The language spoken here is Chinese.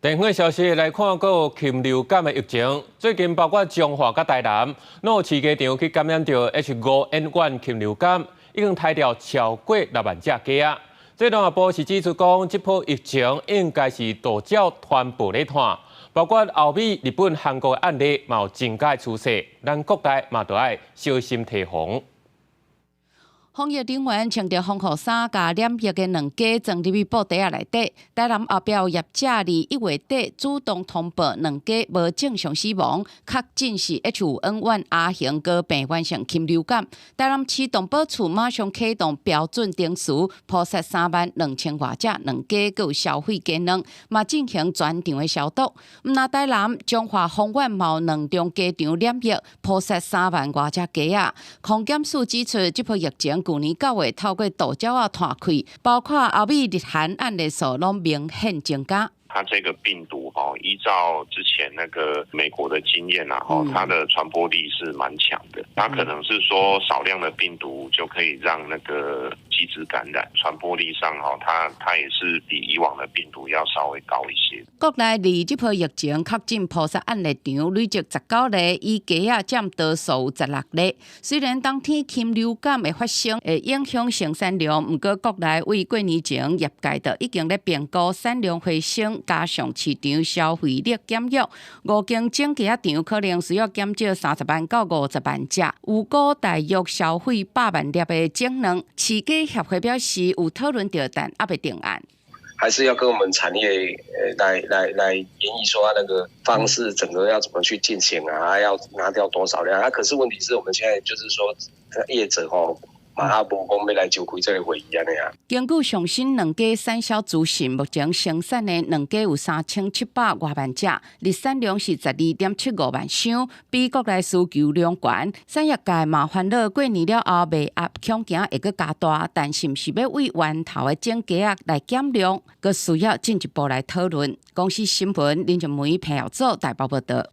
电影消息来看，还有禽流感的疫情。最近包括彰化甲台南，拢有饲鸡场去感染到 H5N1 禽流感，已经杀掉超过6万只鸡啊。这农业部是指出讲，这波疫情应该是大鸟传播咧传，包括欧美、日本、韩国的案例嘛有增加的趋势，咱国内嘛都要小心提防。防疫人员穿着防护衫，甲染疫的两鸡装入去布袋仔内底。台南后壁有业者21月底主动通报两鸡无正常死亡，确诊是 H5N1 亚型高病原性禽流感。台南市动保处马上启动标准定时，扑杀32000多只两鸡，佮有消费鸡卵，嘛进行全场的消毒。毋但台南、彰化、丰原嘛有2中鸡场染疫，扑杀3万多只鸡仔。康检署指出，这波疫情去年9月透过岛礁啊传开，包括欧美、日韩案例数拢明显增加。它这个病毒依照之前那个美国的经验它的传播力是蛮强的。它可能是说少量的病毒就可以让那个鸡只感染，传播力上它也是比以往的病毒要稍微高一些。国内离这波疫情确诊扑杀案例场累积19例，以鸡仔占多数有16例。虽然当天禽流感的发生会影响生产量，不过国内为过年前业界都已经咧评估产量回升，加上市场消费力减弱，5间整鸡仔场可能需要减少30万到50万只，有估大约消费100万粒的整卵。饲鸡协会表示有讨论到，但还未定案。还是要跟我们产业来研议说那个方式，整个要怎么去进行啊？要拿掉多少量？可是问题是我们现在就是说业者嘛，无讲要来召开这个会议安尼啊。根据上新两鸡产销资讯，目前生产的两鸡有3700多万只，日产量是12.75万箱，比国内需求量悬。产业界嘛烦恼过年了后卖压恐惊会阁加大，但是毋是要为源头的整鸡仔来减量，阁需要进一步来讨论。公司新闻林俊梅、彭耀祖台北报道。